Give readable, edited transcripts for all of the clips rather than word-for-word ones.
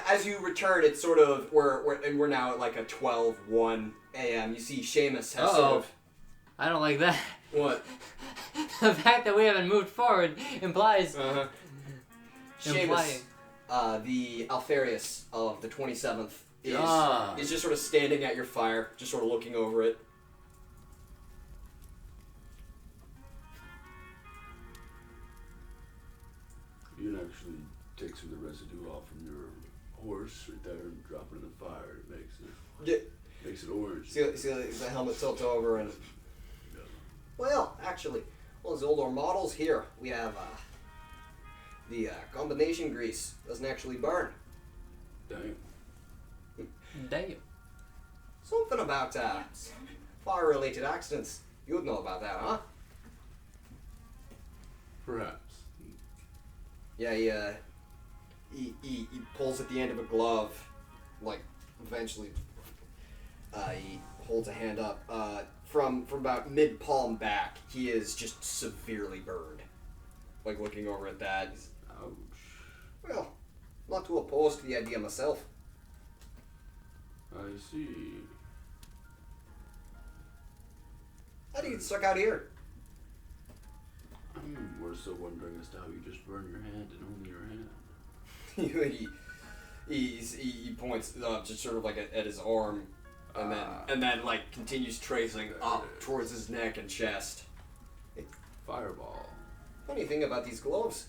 as you return, it's sort of we're now at like a 12:01 a.m. You see Seamus has sort of. I don't like that. What? The fact that we haven't moved forward implies. Seamus, the Alfarius of the 27th, is just sort of standing at your fire, just sort of looking over it. You can actually take some of the residue off from your horse right there and drop it in the fire. It makes it orange. See the helmet tilt over and. Yeah. Well, actually, one of the older models here, we have the combination grease doesn't actually burn. Damn. Something about fire-related accidents. You'd know about that, huh? Perhaps. Yeah, he pulls at the end of a glove, like, eventually, he holds a hand up. From about mid-palm back, he is just severely burned. Like, looking over at that. Ouch. Well, not too opposed to the idea myself. I see. How do you get stuck out here? I'm more so wondering as to how you just burn your hand and only your hand. he points just sort of like at his arm, and then like continues tracing up towards his neck and chest. Fireball. Funny thing about these gloves,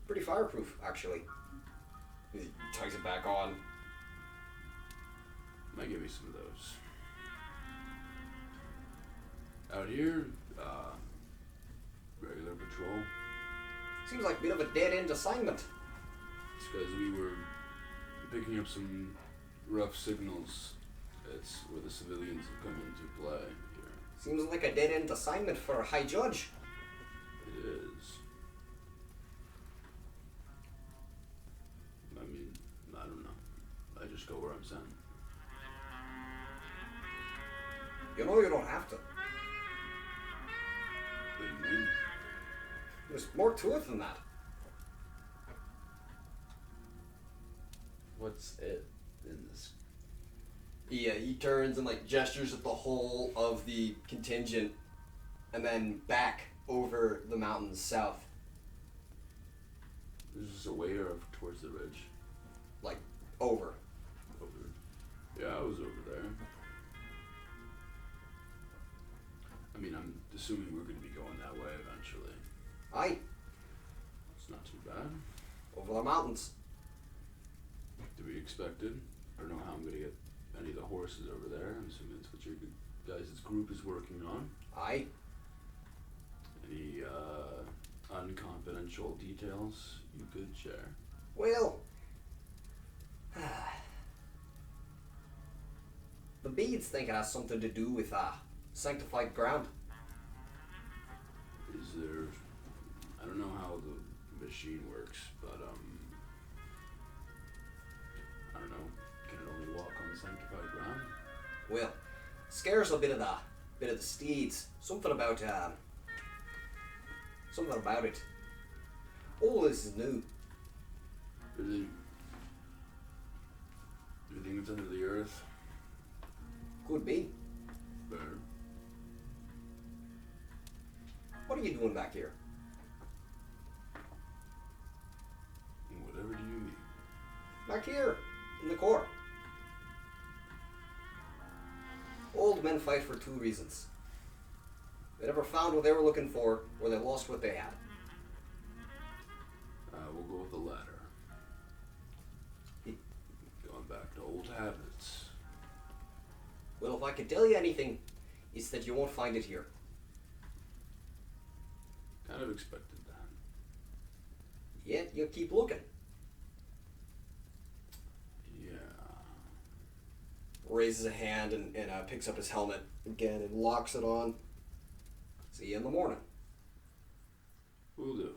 pretty fireproof actually. He tugs it back on. Might give me some of those. Out here, regular patrol. Seems like a bit of a dead-end assignment. It's because we were picking up some rough signals. That's where the civilians have come into play here. Seems like a dead-end assignment for a high judge. It is. I mean, I don't know. I just go where I'm sent. You know you don't have to. What do you mean? There's more to it than that. What's it in this? He turns and like gestures at the whole of the contingent, and then back over the mountains south. Is this away or towards the ridge? Like over. Over. Yeah, I was over there. I mean, I'm assuming we're going to be going that way eventually. Aye. It's not too bad. Over the mountains. To be expected. I don't know how I'm going to get any of the horses over there. I'm assuming it's what your guys' group is working on. Aye. Any unconfidential details you could share? Well, the beads think it has something to do with sanctified ground. Is there... I don't know how the machine works, but I don't know. Can it only walk on sanctified ground? Well, scares a bit of the steeds. Something about it. All this is new. You think it's under the earth? Could be. Better. What are you doing back here? Whatever do you mean? Back here, in the core. Old men fight for two reasons. They never found what they were looking for, or they lost what they had. We'll go with the latter. Going back to old habits. Well, if I could tell you anything, it's that you won't find it here. Kind of expected that. Yet, you keep looking. Yeah. Raises a hand and picks up his helmet again and locks it on. See you in the morning. Will do.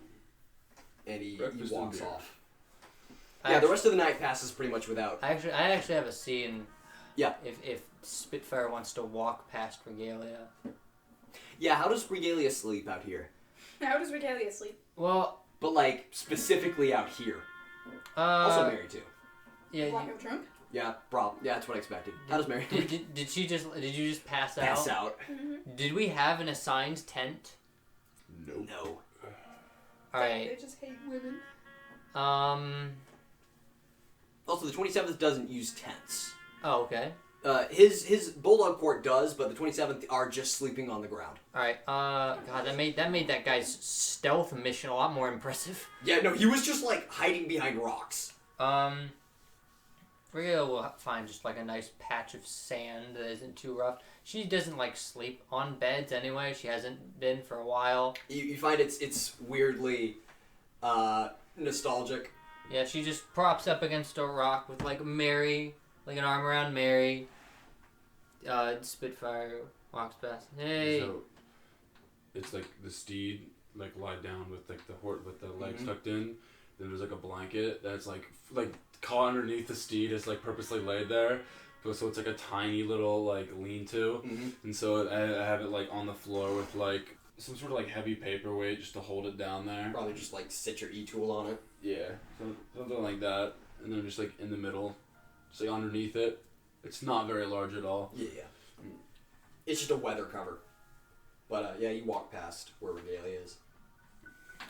And he Breakfast walks and beer. off. Yeah, the rest of the night passes pretty much without. I actually have a scene. Yeah. If Spitfire wants to walk past Regalia. Yeah, how does Regalia sleep out here? How does Regalia sleep? Well, But like specifically out here. Also married too. Yeah. Lack of drunk? Yeah, yeah, that's what I expected. How does Mary? Did you just pass out? Pass out. Mm-hmm. Did we have an assigned tent? Nope. No. All right. They just hate women. Also, the 27th doesn't use tents. Oh, okay. His Bulldog Court does, but the 27th are just sleeping on the ground. All right. God, that made that guy's stealth mission a lot more impressive. Yeah, no, he was just like hiding behind rocks. Regalia will find just like a nice patch of sand that isn't too rough. She doesn't like sleep on beds anyway. She hasn't been for a while. You find it's weirdly nostalgic. Yeah, she just props up against a rock with like Mary, like an arm around Mary. Spitfire walks past. Hey. So it's like the steed like lied down with like with the legs tucked in. Then there's like a blanket that's like caught underneath the steed. It's like purposely laid there, so it's like a tiny little like lean-to. And so I have it like on the floor with like some sort of like heavy paperweight just to hold it down there. Probably just like sit your E-tool on it. Yeah, something like that. And then just like in the middle, just like underneath it. It's not very large at all. Yeah. It's just a weather cover. But yeah, you walk past where Regalia is.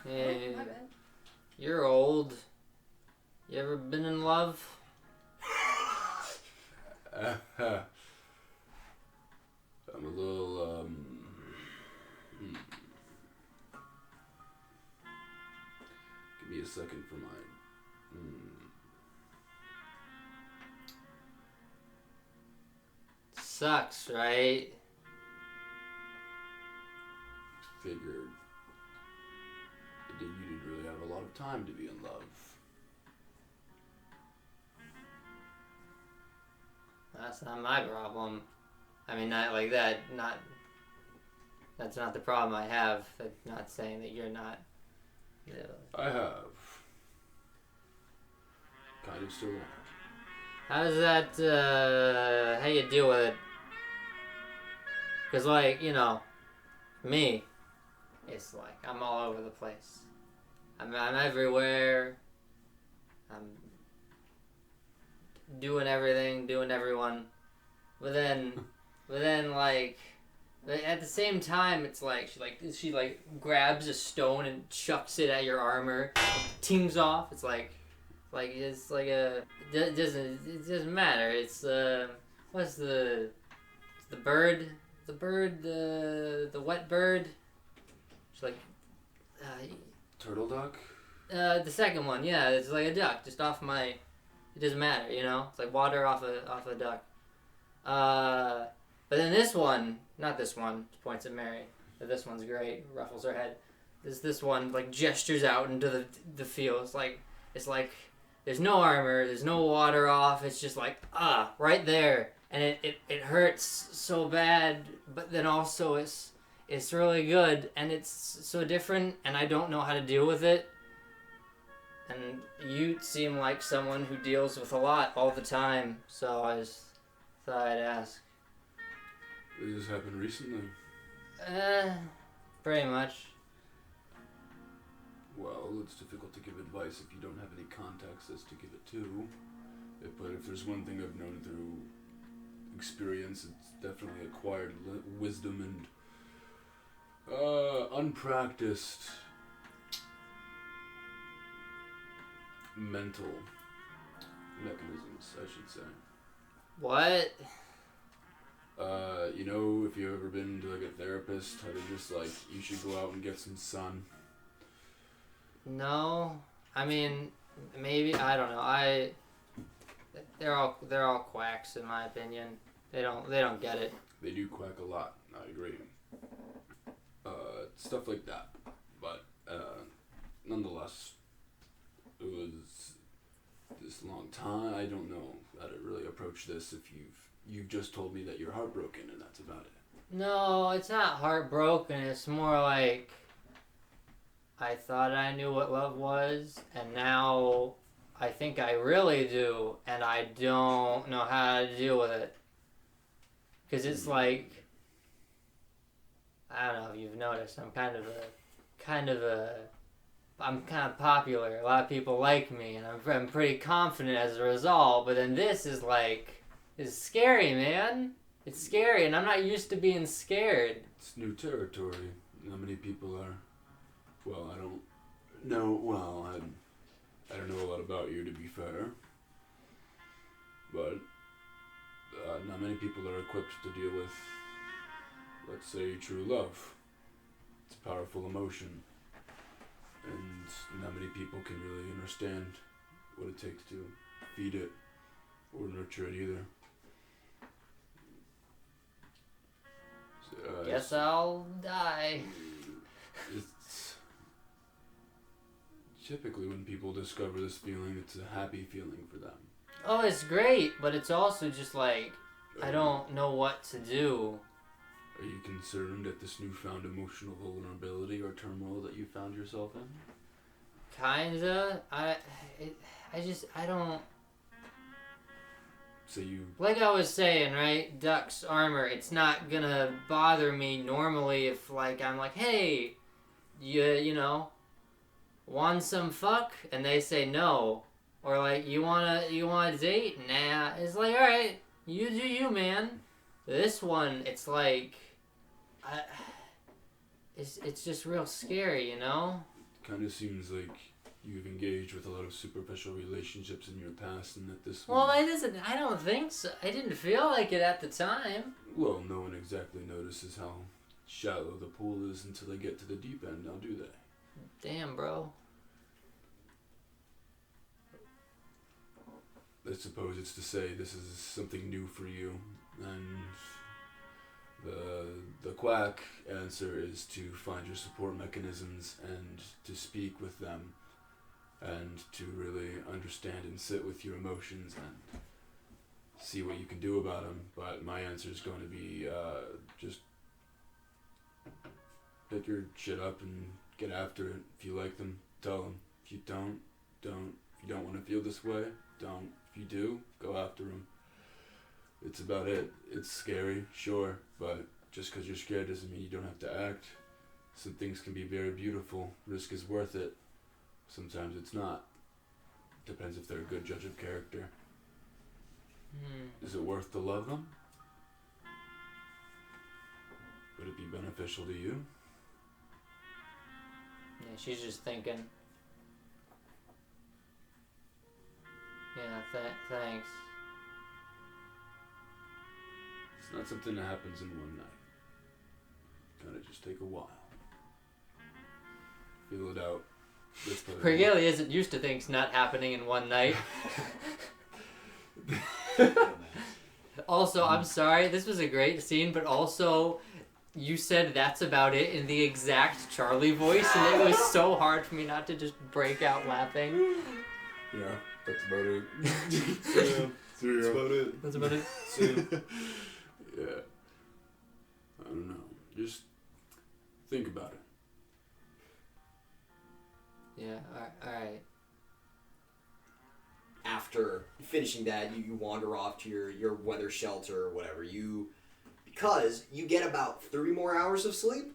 Hey. Oh, my bad. You're old. You ever been in love? I'm a little Give me a second for my Sucks, right? Figured you didn't really have a lot of time to be in love. That's not my problem. I mean, not like that. That's not the problem I have. I'm not saying that you're not. You know. I have. Kind of still am. How does that? How you deal with it? Cause like me, it's like I'm all over the place. I'm everywhere. I'm doing everything, doing everyone. But then like at the same time, it's like she grabs a stone and chucks it at your armor, tings off. It's like it doesn't matter. It's what's the bird, the wet bird. She's like Turtle duck? the second one, yeah, it's like a duck just off my. It doesn't matter, it's like water off a duck. But then this one, not this one, points at Mary. But this one's great, ruffles her head. This one like gestures out into the field. It's like there's no armor, there's no water off. It's just like right there, and it hurts so bad, but then also it's really good, and it's so different, and I don't know how to deal with it. And you seem like someone who deals with a lot all the time, so I just thought I'd ask. Did this happen recently? Pretty much. Well, it's difficult to give advice if you don't have any context as to give it to. But if there's one thing I've known through experience, it's definitely acquired wisdom and unpracticed mental mechanisms, I should say. What? If you've ever been to like a therapist, how they just like, you should go out and get some sun. No, I mean, maybe, I don't know. They're all quacks in my opinion. They don't get it. They do quack a lot. I agree. Stuff like that, but nonetheless, it was this long time. I don't know how to really approach this. If you've just told me that you're heartbroken and that's about it. No, it's not heartbroken. It's more like I thought I knew what love was, and now I think I really do, and I don't know how to deal with it. Because it's like, I don't know if you've noticed, I'm kind of a I'm kind of popular. A lot of people like me, and I'm pretty confident as a result. But then this is like, it's scary, man. It's scary, and I'm not used to being scared. It's new territory. Not many people are. Well, I don't know. Well, I don't know a lot about you, to be fair. But not many people are equipped to deal with, let's say, true love. It's a powerful emotion. And not many people can really understand what it takes to feed it or nurture it either. So, Guess I'll die. It's typically when people discover this feeling, it's a happy feeling for them. Oh, it's great, but it's also just like, I don't know what to do. Are you concerned at this newfound emotional vulnerability or turmoil that you found yourself in? Kinda. I don't... So you... Like I was saying, right? Duck's armor, it's not gonna bother me normally if, like, I'm like, hey, you know, want some fuck? And they say no. Or, like, you wanna date? Nah. It's like, alright, you do you, man. This one, it's like... It's just real scary, you know? Kind of seems like you've engaged with a lot of superficial relationships in your past, and that this Well, one... I don't think so. I didn't feel like it at the time. Well, no one exactly notices how shallow the pool is until they get to the deep end, now do they? Damn, bro. I suppose it's to say this is something new for you, and the quack answer is to find your support mechanisms and to speak with them and to really understand and sit with your emotions and see what you can do about them. But my answer is going to be just pick your shit up and get after it. If you like them, tell them. If you don't. If you don't want to feel this way, don't. If you do, go after them. It's about it. It's scary, sure, but just because you're scared doesn't mean you don't have to act. Some things can be very beautiful. Risk is worth it. Sometimes it's not. Depends if they're a good judge of character. Is it worth to love them? Would it be beneficial to you? Yeah, she's just thinking. Yeah, thanks. It's not something that happens in one night. Gotta just take a while. Feel it out. Regalia isn't used to things not happening in one night. Also, I'm sorry, this was a great scene, but also, you said that's about it in the exact Charlie voice, and it was so hard for me not to just break out laughing. Yeah, that's about it. That's about it. That's about it. Yeah. I don't know. Just think about it. Yeah, alright. After finishing that, you wander off to your weather shelter or whatever. Because you get about 3 more hours of sleep.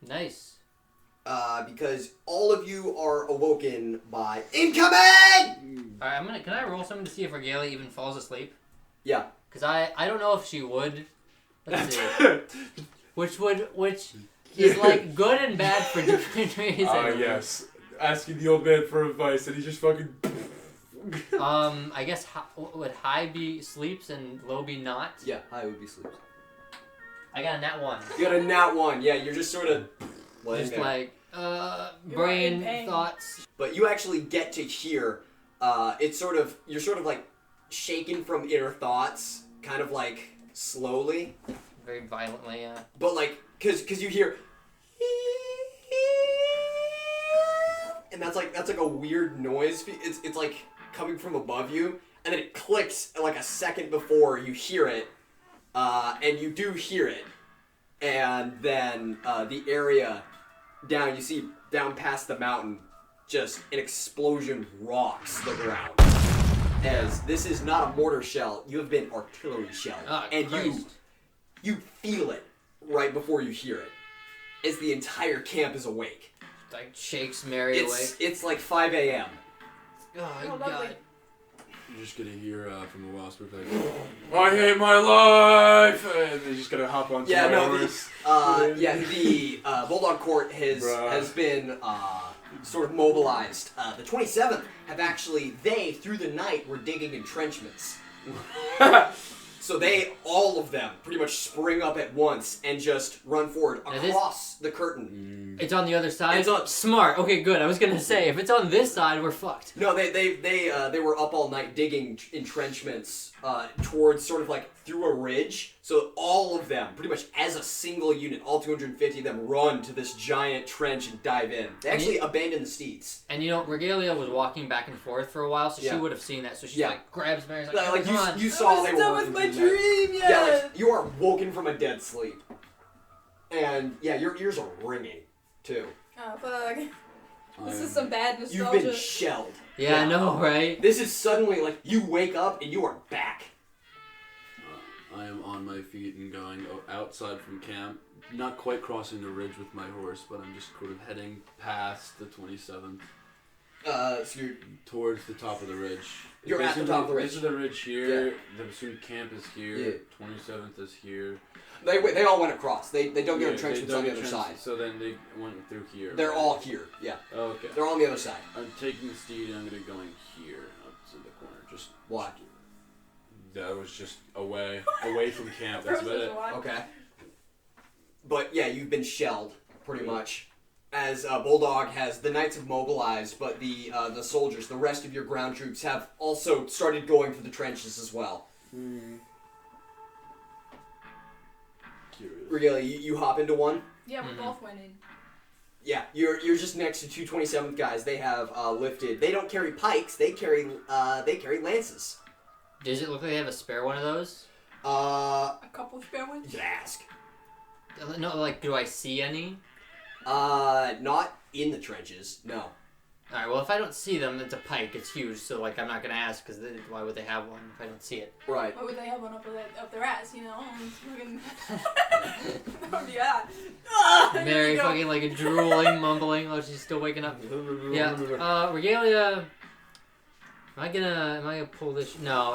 Nice. Because all of you are awoken by incoming! Alright, can I roll something to see if Regalia even falls asleep? Yeah. Because I don't know if she would. Let's see. Which is like good and bad for different reasons. Yes. Asking the old man for advice and he just fucking... I guess would high be sleeps and low be not? Yeah, high would be sleeps. I got a nat 1. You got a nat 1, yeah, you're just sort of... Just like, brain thoughts. But you actually get to hear, you're sort of like shaken from inner thoughts, kind of like slowly. Very violently, yeah. But like, cause you hear, and that's like a weird noise. It's like coming from above you, and then it clicks like a second before you hear it, and you do hear it, and then the area down, you see down past the mountain, just an explosion rocks the ground. As this is not a mortar shell, you have been artillery shelled, and Christ. you feel it right before you hear it, as the entire camp is awake. like shakes Mary awake. It's like 5 a.m. Oh, lovely. God. You're just gonna hear from the wasp like, I hate my life, and they're just gonna hop on. Yeah, no, horse. the Bulldog Court has been sort of mobilized. The 27th have actually, through the night, were digging entrenchments. So all of them, pretty much spring up at once and just run forward across the curtain. It's on the other side? It's on... Smart. Okay, good. I was gonna say, if it's on this side, we're fucked. No, they were up all night digging entrenchments towards sort of like through a ridge. So all of them, pretty much as a single unit, all 250 of them run to this giant trench and dive in. They actually abandoned the steeds. And Regalia was walking back and forth for a while, so she would have seen that. So she like grabs Mary's like, come on. You saw they were working with my dream yet. Yeah, like you are woken from a dead sleep. And yeah, your ears are ringing too. Oh fuck. This is some bad nostalgia. You've been shelled. Yeah, I know, right? This is suddenly like you wake up and you are back. I am on my feet and going outside from camp. Not quite crossing the ridge with my horse, but I'm just sort of heading past the 27th. So you're towards the top of the ridge. You're at the top of the ridge. This is the ridge here. Yeah. The student camp is here. Yeah. 27th is here. They all went across. They dug their entrenchments on the other side. So then they went through here. They're all here. Yeah. Okay. They're all on the other side. I'm taking the steed and I'm gonna go in here up to the corner. Just why? That was just away from camp. That's about it. Okay. But yeah, you've been shelled pretty much. As Bulldog has, the knights have mobilized, but the soldiers, the rest of your ground troops, have also started going for the trenches as well. Curious. Regalia, you hop into one. Yeah, we both went in. Yeah, you're just next to 227th guys. They have lifted. They don't carry pikes. They carry lances. Does it look like they have a spare one of those? A couple spare ones? You could ask. No, like, do I see any? Not in the trenches. No. Alright, well, if I don't see them, it's a pike. It's huge, so, like, I'm not gonna ask, because why would they have one if I don't see it? Right. Why would they have one up their ass, you know? That would be odd. Mary fucking, like, drooling, mumbling, oh, she's still waking up. Yeah, Regalia... Am I gonna pull this? No.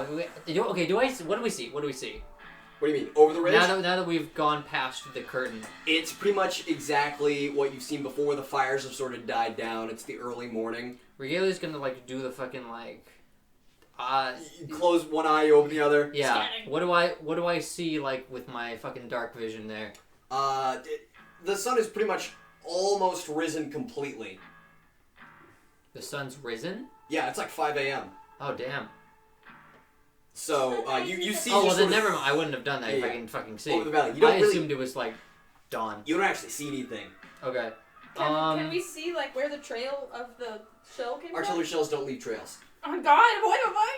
Okay, what do we see? What do we see? What do you mean? Over the ridge? Now that we've gone past the curtain. It's pretty much exactly what you've seen before. The fires have sort of died down. It's the early morning. Regalia's gonna, like, do the fucking, like... You close one eye, you open the other. Yeah. What do I see, like, with my fucking dark vision there? The sun is pretty much almost risen completely. The sun's risen? Yeah, it's like 5 a.m. Oh, damn. So, you see... Oh, well, then never mind. I wouldn't have done that if I can fucking see. Over the valley. You don't I really... assumed it was, like, dawn. You don't actually see anything. Okay. Can we see, like, where the trail of the shell came from? Artillery shells don't leave trails. Oh, God. What am I...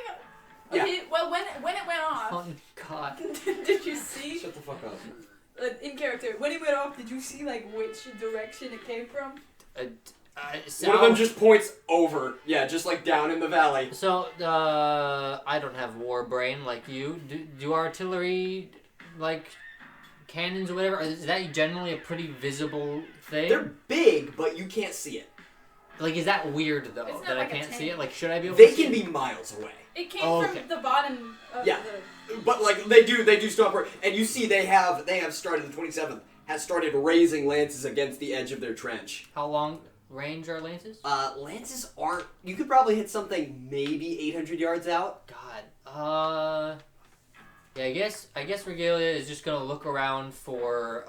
Yeah. Okay, well, when it went off... Oh, God. Did you see... Shut the fuck up. In character, when it went off, did you see, like, which direction it came from? One of them just points over. Yeah, just like down in the valley. So, I don't have war brain like you. Do artillery, like, cannons or whatever, is that generally a pretty visible thing? They're big, but you can't see it. Like, is that weird, though, It's not that like I a can't see tank. it? Like, should I be able They to see can it? be miles away. It came okay. from the bottom of Yeah. the... But, like, they do stop her. And you see they have started, the 27th, has started raising lances against the edge of their trench. How long range are lances? Lances aren't... You could probably hit something maybe 800 yards out. God. Yeah, I guess Regalia is just gonna look around for,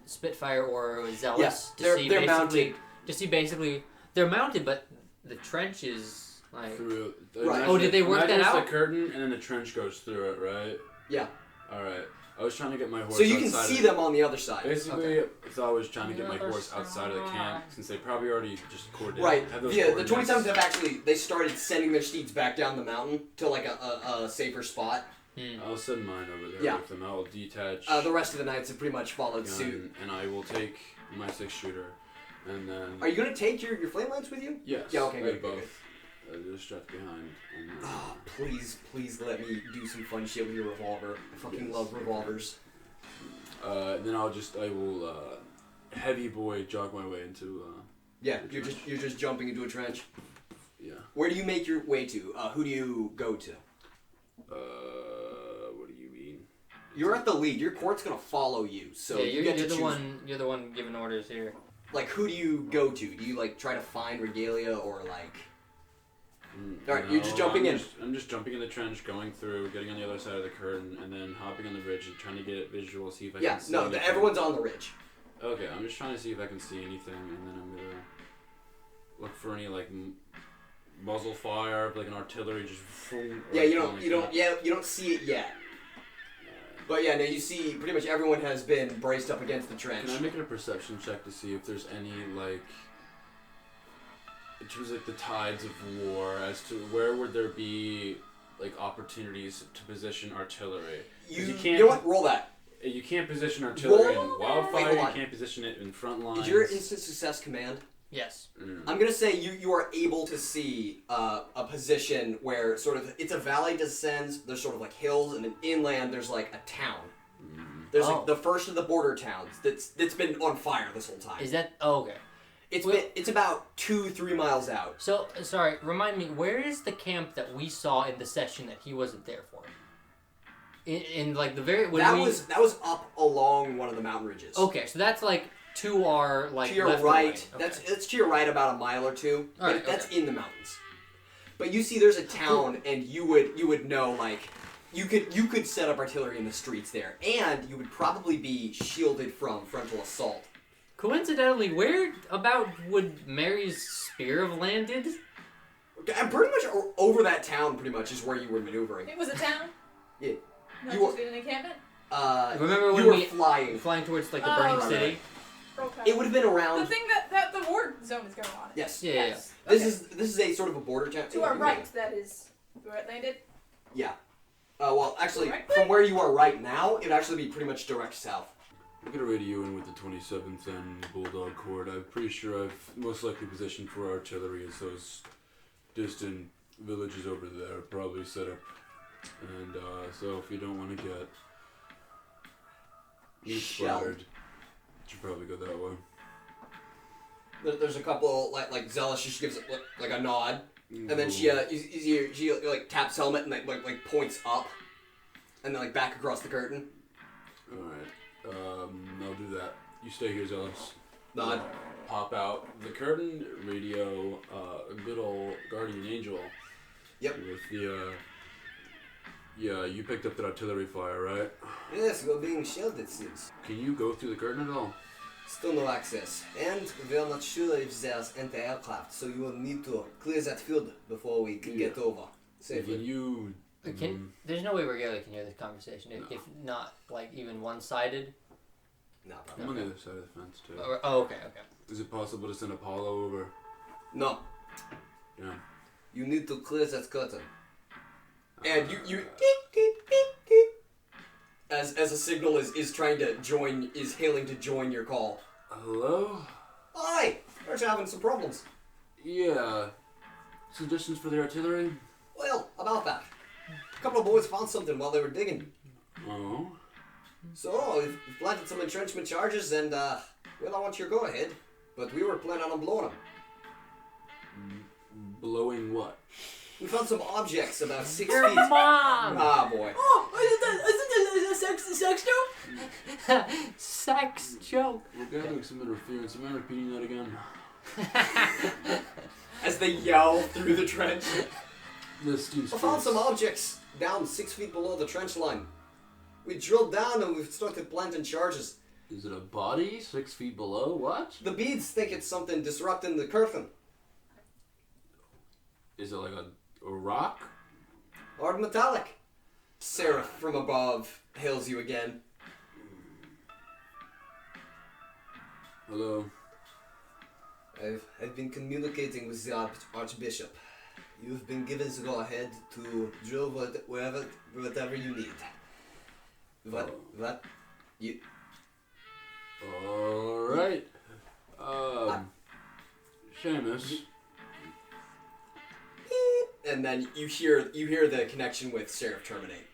Spitfire or Zealous they're mounted. To see basically... They're mounted, but the trench is, like... Through, Right. Oh, did they work that out? It's the curtain, and then the trench goes through it, right? Yeah. Alright. I was trying to get my horse So you can outside see of them on the other side. Basically, so I was trying to get my horse outside of the camp, since they probably already just coordinated. Right. Have those Yeah, the coordinates. 27th have actually... They started sending their steeds back down the mountain to, like, a safer spot. I'll send mine over there Yeah. with them. I'll detach. The rest of the knights have pretty much followed gun, suit. and I will take my 6-shooter, and then. Are you gonna take your flame lance with you? Yes. Yeah, okay, I good, have good, both. They're strapped behind. And, Oh, please let me do some fun shit with your revolver. I fucking love revolvers. then I will heavy boy jog my way into Yeah, you're just jumping into a trench. Yeah. Where do you make your way to? Who do you go to? What do you mean? You're at the lead. Your court's gonna follow you, so yeah, you get to the choose. one. You're the one giving orders here. Like, who do you go to? Do you like try to find Regalia or like? All right, you're just jumping in. I'm just jumping in the trench, going through, getting on the other side of the curtain, and then hopping on the ridge and trying to get it visual, see if I can see anything. Everyone's on the ridge. Okay, I'm just trying to see if I can see anything, and then I'm gonna look for any like muzzle fire, like an artillery, just. Yeah, you don't see it yet. But yeah, no, you see pretty much everyone has been braced up against the trench. Can I make a perception check to see if there's any like? In terms of like the tides of war, as to where would there be like opportunities to position artillery? You know what? Roll that. You can't position artillery in wildfire. Wait, you can't position it in front lines. Is your instant success command? Yes. I'm gonna say you are able to see a position where sort of it's a valley descends. There's sort of like hills, and then inland there's like a town. There's like the first of the border towns that's been on fire this whole time. Is that okay? It's about 2-3 miles out. So sorry, remind me, where is the camp that we saw in the session that he wasn't there for? In like the very that was up along one of the mountain ridges. Okay, so that's like to our like to your left right. Okay. It's to your right about a mile or two. All right, that's in the mountains. But you see, there's a town, and you would know like you could set up artillery in the streets there, and you would probably be shielded from frontal assault. Coincidentally, where about would Mary's spear have landed? And pretty much over that town, pretty much is where you were maneuvering. It was a town? Yeah. Not You just an encampment? Remember when you were we flying towards like the burning right. city? Okay. It would have been around. The thing that the war zone is going on. Yes. Yeah. Yes. This Okay. is a sort of a border town. To our right, that is where it landed. Yeah. Well, actually, Directly? from where you are right now, it'd actually be pretty much direct south. I'm gonna radio in with the 27th and Bulldog Court. I'm pretty sure I've most likely positioned for artillery as those distant villages over there probably set up. And so if you don't want to get inspired, you should probably go that way. There's a couple like Zealous. She gives it like a nod, and then she like taps helmet and like points up, and then like back across the curtain. All right. I'll do that. You stay here, Zealous. Nod. Pop out the curtain, radio, a good old guardian angel. Yep. With the, yeah, you picked up that artillery fire, right? Yes, we're being shelled, it seems. Can you go through the curtain at all? Still no access, and we are not sure if there's anti-aircraft, so you will need to clear that field before we can get over safely. Can you? There's no way Regalia can hear this conversation if not like even one-sided. No, I'm probably. on the other side of the fence too. Oh, okay. Is it possible to send Apollo over? No. Yeah. You need to clear that curtain. And you as a signal is trying to join, is hailing to join your call. Hello? Hi! We're having some problems. Yeah. Suggestions for the artillery? Well, about that. A couple of boys found something while they were digging. Oh. So, we've planted some entrenchment charges and, well, I want your go-ahead. But we were planning on blowing them. Blowing what? We found some objects about 6 Your feet. mom! Ah, boy. Oh, isn't it a sex joke? Sex joke. We're gathering some interference. Am I repeating that again? As they yell through the trench. This seems I found some objects down 6 feet below the trench line. We drilled down and we've started planting charges. Is it a body 6 feet below? What? The beads think it's something disrupting the curtain. Is it like a rock? Hard metallic. Seraph from above hails you again. Hello. I've been communicating with the Archbishop. You've been given the go-ahead to drill whatever you need. What? You... Alright. Seamus. And then you hear the connection with Seraph terminate.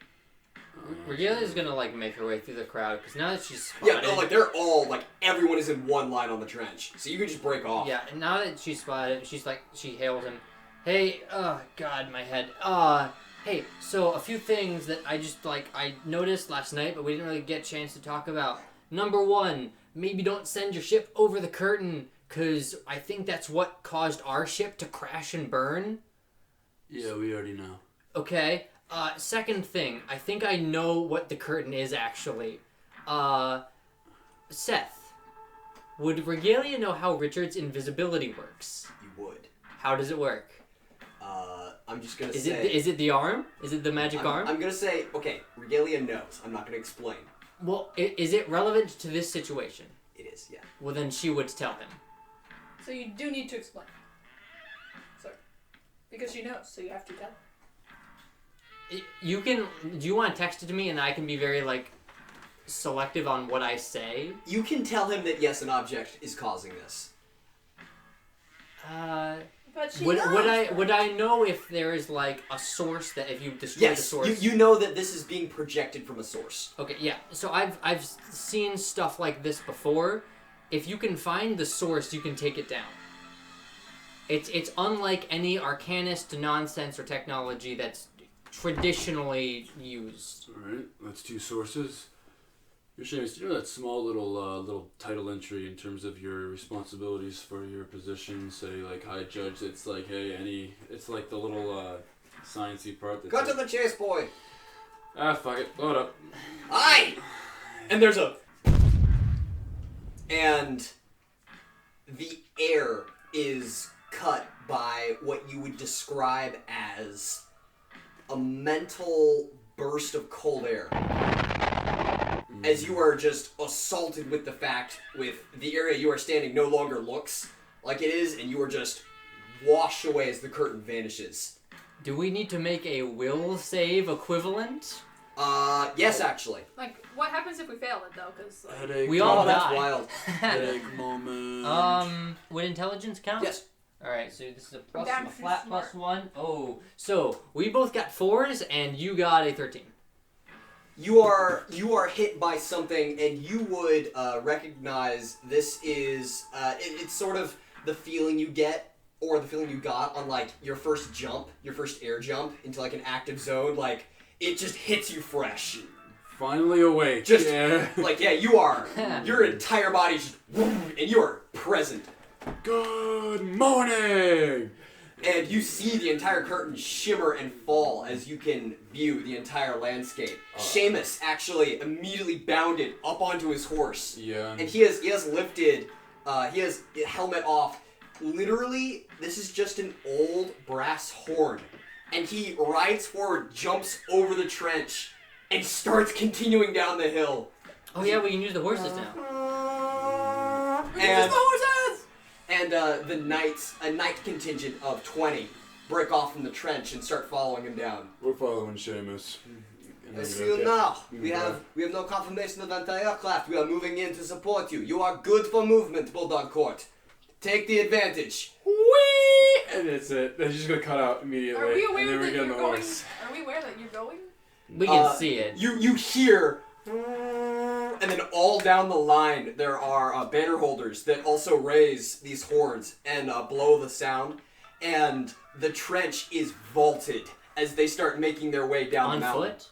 Regalia's gonna like make her way through the crowd because now that she's spotted. Yeah, no, like they're all like everyone is in one line on the trench, so you can just break off. Yeah, and now that she's spotted, she hails him. Hey, oh god, my head. Hey, so a few things that I noticed last night, but we didn't really get a chance to talk about. Number one, maybe don't send your ship over the curtain, cause I think that's what caused our ship to crash and burn. Yeah, we already know. Okay. Second thing, I think I know what the curtain is actually. Seth, would Regalia know how Richard's invisibility works? You would. How does it work? I'm just gonna Is say... it the arm? Is it the magic arm? I'm gonna say, okay, Regalia knows. I'm not gonna explain. Well, is it relevant to this situation? It is, yeah. Well, then she would tell him. So you do need to explain. Sorry. Because she knows, so you have to tell. You can... Do you want to text it to me and I can be very, selective on what I say? You can tell him that, yes, an object is causing this. But she Would knows. I know if there is, a source that if you destroy the Yes, source... you know that this is being projected from a source. Okay, yeah. So I've seen stuff like this before. If you can find the source, you can take it down. It's unlike any arcanist nonsense or technology that's traditionally used. Alright, that's two sources. You're Seamus, you know that small little title entry in terms of your responsibilities for your position, say High Judge, it's it's like the little sciencey part that's Cut to the chase, boy! fuck it, load up. Aye! And there's a... And the air is cut by what you would describe as a mental burst of cold air. As you are just assaulted with the fact with the area you are standing no longer looks like it is, and you are just washed away as the curtain vanishes. Do we need to make a will save equivalent? Yes, actually. What happens if we fail it, though? Because, Headache. We all that's die. wild. Headache moment. Would intelligence count? Yes. Alright, so this is a Damn, flat smart. +1. Oh, so we both got 4s and you got a 13. You are hit by something, and you would recognize this is it's sort of the feeling you get, or the feeling you got on your first jump, your first air jump into an active zone. It just hits you fresh. Finally awake. Just yeah. you are. Your entire body's just and you are present. Good morning. And you see the entire curtain shimmer and fall as you can view the entire landscape. Seamus actually immediately bounded up onto his horse. Yeah. And he has lifted, he has helmet off. Literally, this is just an old brass horn. And he rides forward, jumps over the trench, and starts continuing down the hill. Oh yeah, we can use the horses now. And the knights, a knight contingent of 20, break off from the trench and start following him down. We're following Seamus. As you know, we have no confirmation of anti-aircraft. We are moving in to support you. You are good for movement, Bulldog Court. Take the advantage. Whee! And that's it. They're just gonna cut out immediately. Are we and aware then we're that getting you're the going? horse. Are we aware that you're going? We can see it. You hear, and then all down the line there are banner holders that also raise these horns and blow the sound, and the trench is vaulted as they start making their way down On the mountain. foot?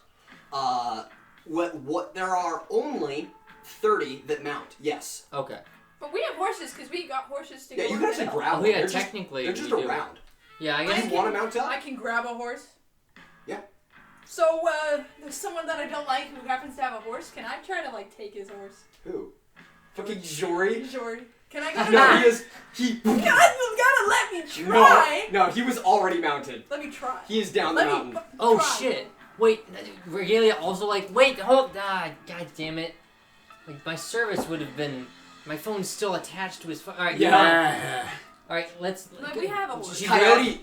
What there are only 30 that mount. Yes. Okay. But we have horses because we got horses to Yeah, go. you up can the actually hill. grab Oh them. yeah, They're technically they're just we do. around. Yeah, I Do guess. you want to mount up? I can grab a horse. Yeah. So, there's someone that I don't like who happens to have a horse. Can I try to, take his horse? Who? Fucking Jory? Jory. Can I get No, he You gotta let me try! No, he was already mounted. Let me try. He is down the mountain. Oh try. shit! Wait, Regalia also wait, hold, god damn it! My service would have been, my phone's still attached to his phone. All right, Yeah. all right, let's. We have a horse.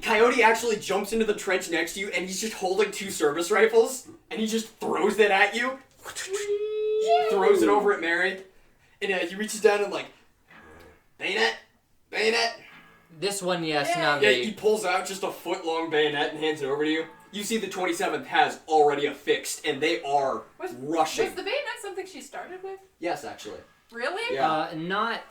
Coyote actually jumps into the trench next to you, and he's just holding 2 service rifles, and he just throws that at you. Throws it over at Mary, and he reaches down and bayonet. This one, yes, Yeah. not Yeah, me. he pulls out just a foot-long bayonet and hands it over to you. You see the 27th has already affixed, and they are rushing. Was the bayonet something she started with? Yes, actually. Really? Yeah. Not.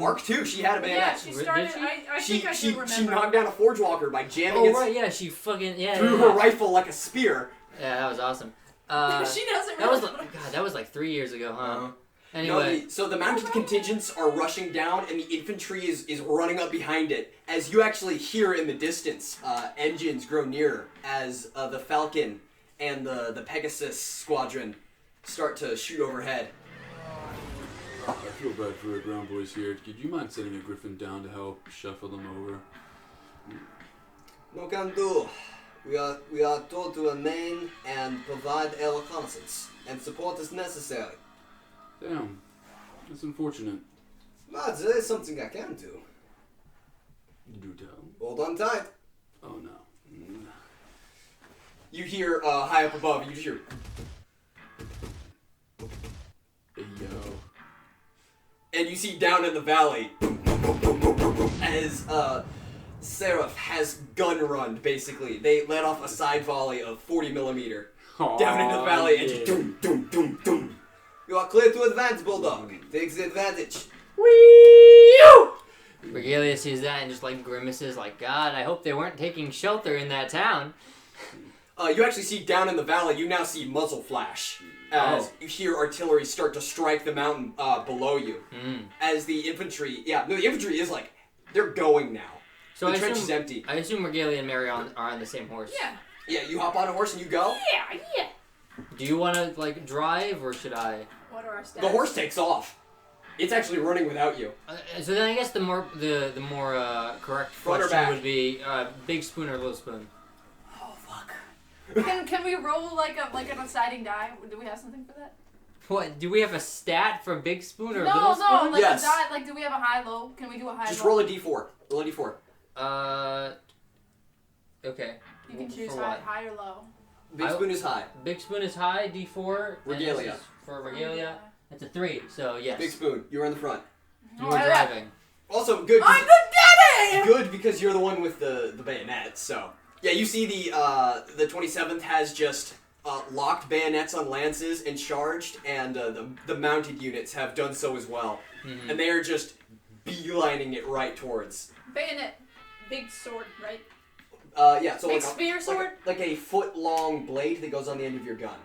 Arc 2, she had a bayonet. Yeah, she started. Did she? I think I do remember. She knocked down a Forge Walker by jamming Oh it right, yeah, she fucking through her rifle like a spear. Yeah, that was awesome. She doesn't. That was remember. God. That was like 3 years ago, huh? Uh-huh. Anyway, No, so the mounted contingents are rushing down, and the infantry is running up behind it. As you actually hear in the distance, engines grow nearer as the Falcon and the Pegasus squadron start to shoot overhead. I feel bad for the ground boys here. Could you mind sending a Griffin down to help shuffle them over? No can do. We are told to remain and provide air reconnaissance, and support is necessary. Damn, that's unfortunate. But there is something I can do. Do tell. Hold on tight. Oh no. You hear high up above. You just hear. Hey, yo. And you see down in the valley as Seraph has gun run, basically. They let off a side volley of 40 millimeter down into the valley and just doom, doom, doom, doom. You are clear to advance, Bulldog. Take the advantage. Regalia sees that and just like grimaces, like, God, I hope they weren't taking shelter in that town. You actually see down in the valley, you now see muzzle flash. As you hear artillery start to strike the mountain below you. As the infantry, the infantry is like, they're going now. So the trench is empty. I assume Regalia and Mary are on the same horse. Yeah. Yeah, you hop on a horse and you go. Yeah. Do you want to like drive or should I? What are our stats? The horse takes off. It's actually running without you. So then I guess the more correct Front or question back? would be big spoon or little spoon. Oh fuck. Can we roll like an exciting die? Do we have something for that? What? Do we have a stat for big spoon or No, little spoon? like Yes. a die. Like, do we have a high low? Can we do a high Just low? roll a d4. Roll a d4. Okay. You can choose For what? high or low. Big spoon is high. Big spoon is high, D4. and this Regalia. is for Regalia. It's a 3, so yes. Big spoon. You're in the front. You were driving. Also good. I'm the daddy! Good because you're the one with the bayonet. So yeah, you see the 27th has just locked bayonets on lances and charged, and the mounted units have done so as well, and they are just beelining it right towards. Bayonet. Big sword, right? Yeah. So Big like spear sword? like a foot-long blade that goes on the end of your gun.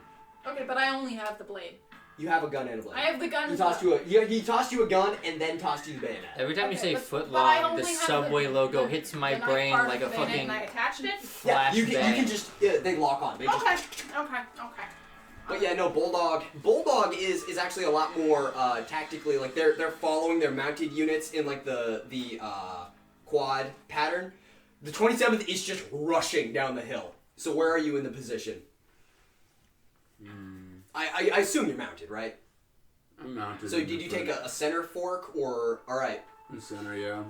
Okay, but I only have the blade. You have a gun and a blade. I have the gun He as tossed well. he tossed you a gun and then tossed you the bayonet. Every time you Okay, say but foot I long, only the have Subway logo the- hits my the knife brain part like a of the bayonet, fucking and I attached it? Yeah, you flashbang. can just they lock on. They just, Okay. But yeah, no, Bulldog is actually a lot more tactically, like they're following their mounted units in like the quad pattern. The 27th is just rushing down the hill. So where are you in the position? I assume you're mounted, right? I'm mounted. So in did the you take front. a center fork or alright? In center, yeah.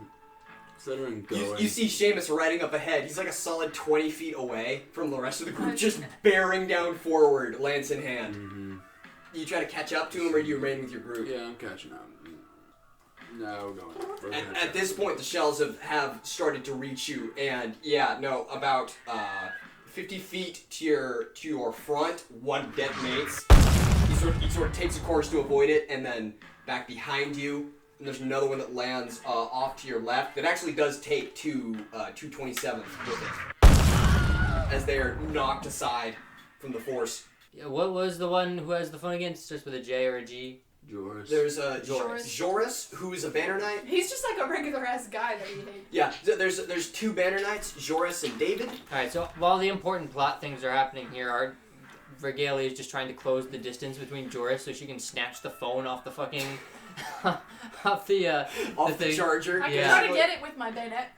Center and going. You see Seamus riding up ahead. He's like a solid 20 feet away from the rest of the group, just bearing down forward, lance in hand. Mm-hmm. You try to catch up to him, or do you remain with your group? Yeah, I'm catching up. No, we're going. At this point, the shells have started to reach you, and yeah, no, about 50 feet to your front, one detonates. He sort of takes a course to avoid it, and then back behind you, and there's another one that lands off to your left. That actually does take two 27s with it, as they are knocked aside from the force. Yeah, what was the one who has the phone again? It's just with a J or a G? Joris. There's Joris. Joris, who's a banner knight. He's just like a regular ass guy that we hate. Yeah, there's two banner knights, Joris and David. Alright, so while the important plot things are happening here, our Regalia is just trying to close the distance between Joris so she can snatch the phone off the fucking... off the thing. Charger. I can Yeah. try to get it with my bayonet.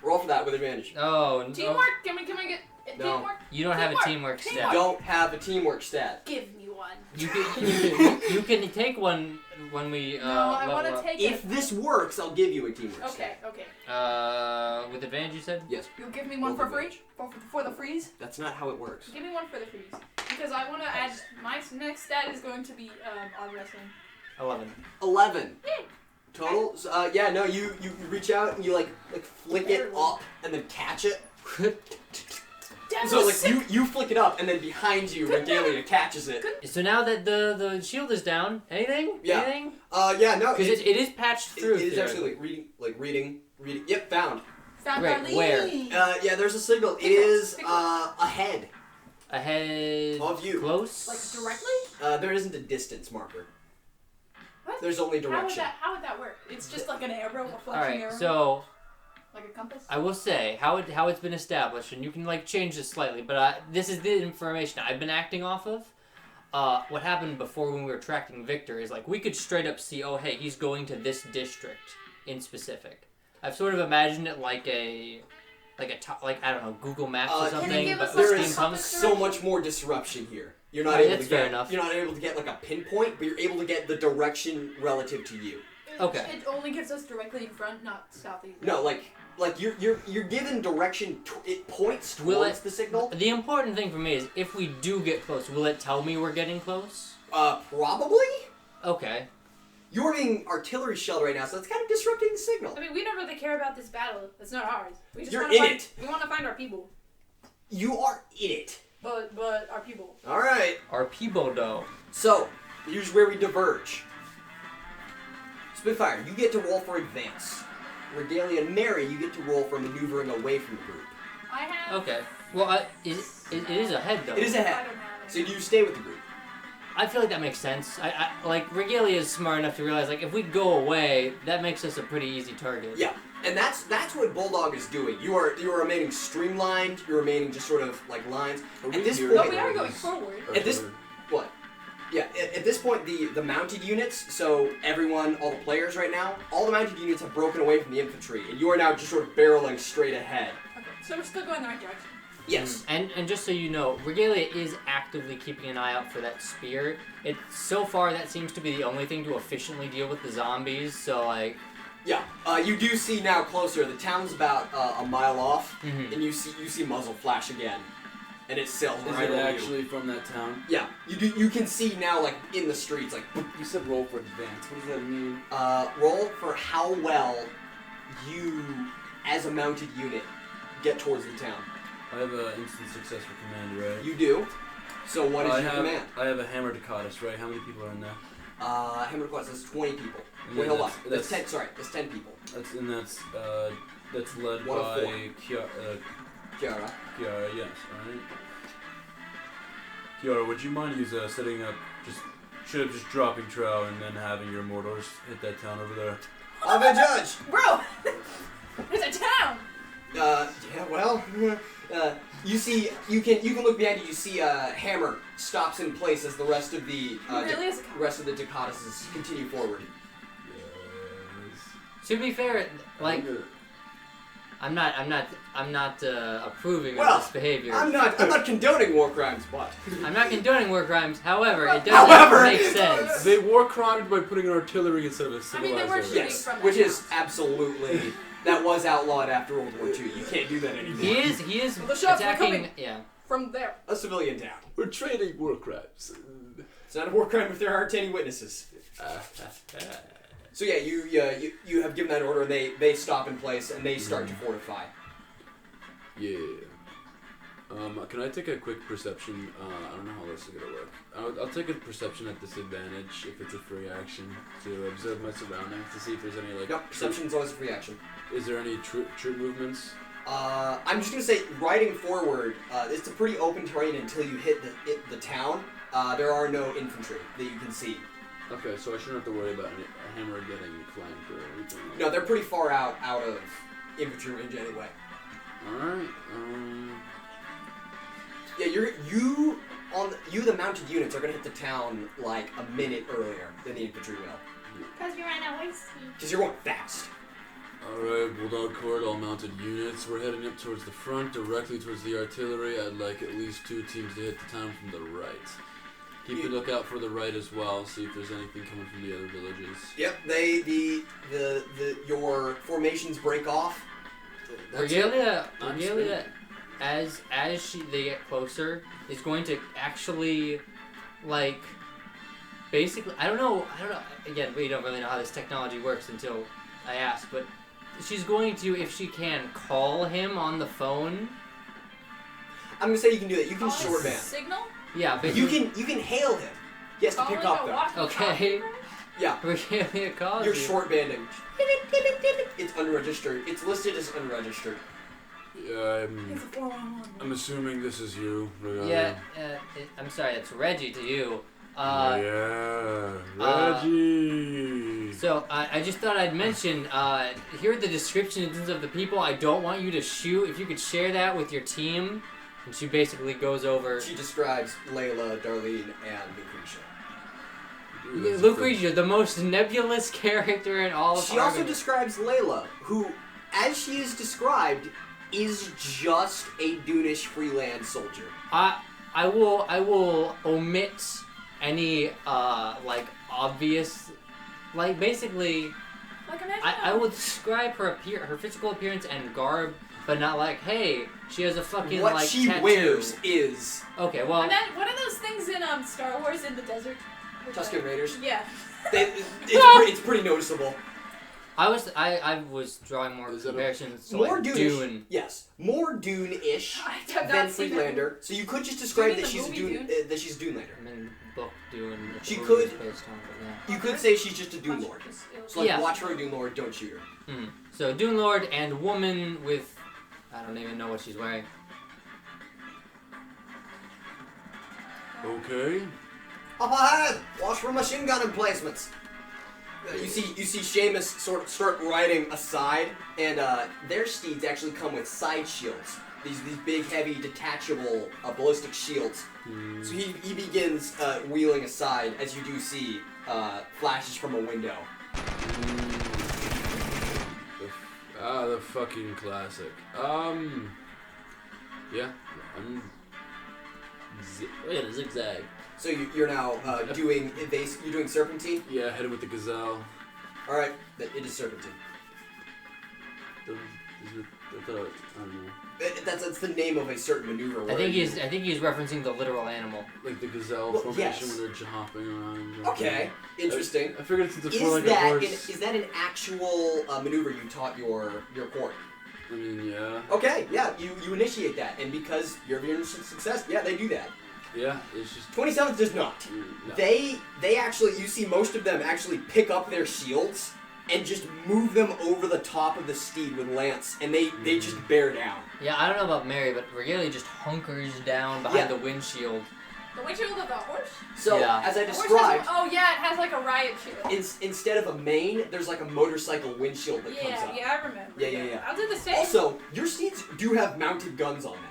Roll for that with advantage. Oh, no. Teamwork? Can we get No. teamwork? You don't have a teamwork You stat. don't have a teamwork stat. Give me one. You can take one when we No, I want level to up. take If it. this works, I'll give you a teamwork stat. Okay. With advantage, you said? Yes. You'll give me one Roll for for free? For the freeze? That's not how it works. Give me one for the freeze. Because I want to add... My next stat is going to be arm wrestling. 11. 11. Total? Yeah, no, you reach out and you like flick it up and then catch it. Damn, So sick. you flick it up and then behind you, Regalia catches it. So now that the shield is down, anything? Yeah. Anything? Yeah, no. Because it is patched through. It is theoretically. actually reading. Yep, found. Found Great, our lead. where? Yeah, there's a signal. It is ahead Ahead. of you. Close. Like directly? There isn't a distance marker. What? There's only direction. How would that work? It's just like an arrow, a All flashing right. arrow. So Like a compass? I will say how it's been established, and you can like change this slightly, but this is the information I've been acting off of. What happened before when we were tracking Victor is like we could straight up see, oh hey, he's going to this district in specific. I've sort of imagined it like I don't know, Google Maps or Can you something, give but us, the like, There a steam is comes. so much more disruption here. You're not Alright, able that's to get. fair enough. You're not able to get like a pinpoint, but you're able to get the direction relative to you. Okay. It only gives us directly in front, not southeast. No, like you're given direction. It points Will towards it- the signal. The important thing for me is if we do get close, will it tell me we're getting close? Probably. Okay. You're being artillery shelled right now, so it's kind of disrupting the signal. I mean, we don't really care about this battle. It's not ours. We just You're wanna in find, it. We want to find our people. You are in it. But our people. All right. Our Peebo So here's where we diverge. Spitfire, you get to roll for advance. Regalia and Mary, you get to roll for maneuvering away from the group. I have. Okay. Well, it is ahead though. It is I ahead. don't have So it. do you stay with the group? I feel like that makes sense. I like Regalia is smart enough to realize like if we go away, that makes us a pretty easy target. Yeah, and that's what Bulldog is doing. You are remaining streamlined. You're remaining just sort of like lines. Are At we this here? But point, we are going forward. At this- what? Yeah, at this point, the mounted units. So everyone, all the players right now, all the mounted units have broken away from the infantry, and you are now just sort of barreling straight ahead. Okay, so we're still going the right direction. Yes. And just so you know, Regalia is actively keeping an eye out for that spear. So far that seems to be the only thing to efficiently deal with the zombies. So like. Yeah. You do see now closer. The town's about a mile off, Mhm. and you see muzzle flash again, and it sails Is right it over actually from that town? you. Yeah. You can see now like in the streets like. You said roll for advance. What does that mean? Roll for how well you, as a mounted unit, get towards the town. I have an instant success for command, right? You do. So what is I your have, command? I have a hammer to Cottis, right? How many people are in there? Hammer Quest, that's 20 people. And Wait, then hold on. that's- That's 10, sorry, that's 10 people. That's led One of by four. Kiara. Kiara. Kiara, yes, alright. Kiara, would you mind setting up just dropping trow and then having your mortars hit that town over there? I'm a judge! Bro! There's a town! Yeah, well, you see, you can look behind you, you see Hammer stops in place as the rest of the, Really is a cop. rest of the Dakotas continue forward. Yes. To be fair, like I'm not approving Well, of this behavior. I'm not condoning war crimes, but. I'm not condoning war crimes. However, it does However- make sense. They war crimed by putting an artillery instead of a I civilized mean, they were area. shooting Yes, from that which is town. absolutely, that was outlawed after World War II. You can't do that anymore. He is Well, the shots were attacking. coming. Yeah. From there. A civilian town. We're trading war crimes. It's not a war crime if there aren't any witnesses. So yeah, you have given that order, and they stop in place and they start to fortify. Yeah. Can I take a quick perception? I don't know how this is gonna work. I'll take a perception at disadvantage if it's a free action to observe my surroundings to see if there's any like. Yep, perception's always a free action. Is there any troop movements? I'm just gonna say, riding forward, it's a pretty open terrain until you hit the town. There are no infantry that you can see. Okay, so I shouldn't have to worry about a hammer getting flanked or anything. Like No, they're pretty far out of infantry range anyway. Alright. Yeah, you the mounted units are gonna hit the town like a minute earlier than the infantry will, Because you're on a whiskey. because you're going fast. Alright, Bulldog Court, all mounted units. We're heading up towards the front, directly towards the artillery. I'd like at least 2 teams to hit the town from the right. Keep a lookout for the right as well, see if there's anything coming from the other villages. Yep, your formations break off. That's it. Regalia, as they get closer, is going to actually, like, basically, I don't know. Again, we don't really know how this technology works until I ask, but she's going to, if she can, call him on the phone. I'm gonna say you can do that. You can Call his shortband. signal? Yeah, but You can hail him. He has to pick up though. Okay. Yeah. Regalia calls You're you. shortbanding. It's unregistered. It's listed as unregistered. Yeah, It's a 411. I'm assuming this is you, Yeah, Regalia. I'm sorry, it's Reggie to you. Yeah, Reggie. So I just thought I'd mention, here are the descriptions of the people I don't want you to shoot. If you could share that with your team. And she basically goes over... She describes Layla, Darlene, and Lucretia. Lucretia, the most nebulous character in all of She also Harbinger. describes Layla, who, as she is described, is just a Dunish freelance soldier. I will omit any obvious, basically Like, imagine I will describe her her physical appearance and garb, but not like, hey, she has a fucking What she tattoo. wears is Okay, well, And then, what are those things in Star Wars in the desert? Tusken Raiders. Yeah. It's pretty noticeable. I was drawing more Is that a- comparisons to More like Dune-ish. Dune. Yes, more Dune-ish I have than not seen that. Freelander. So you could just describe Dune in that the she's a movie Dune, Dune? that she's a Dunelander. I mean, book Dune. that the She movie could- is based on, but yeah. You could say she's just a Dune Lord. So like, Yeah. watch her a Dune Lord, don't shoot her. So Dune Lord and woman with, I don't even know what she's wearing. Okay. Up ahead! Watch for machine gun emplacements. You see Seamus sort of start riding aside, and their steeds actually come with side shields. These big, heavy, detachable ballistic shields. So he begins wheeling aside, as you do see flashes from a window. The fucking classic. Yeah, I'm... zigzag. So you're now doing you're doing serpentine. Yeah, hit him with the gazelle. All right, it is serpentine. I don't know. That's the name of a certain maneuver. I think he's referencing the literal animal. Like the gazelle Well, formation yes. when they're hopping around. Okay, interesting. I figured since it's Is more like a horse. is that an actual maneuver you taught your court? I mean, yeah. Okay, yeah, you initiate that, and because you're having success, yeah, they do that. Yeah, it's just... 27th does not. No. They actually, you see most of them actually pick up their shields and just move them over the top of the steed with lance, and they just bear down. Yeah, I don't know about Mary, but Regalia just hunkers down behind Yeah. the windshield. The windshield of the horse? So, Yeah. as I The horse described, has, it has like a riot shield. instead of a mane, there's like a motorcycle windshield that comes up. Yeah, I remember. Yeah. I'll do the same. Also, your steeds do have mounted guns on them.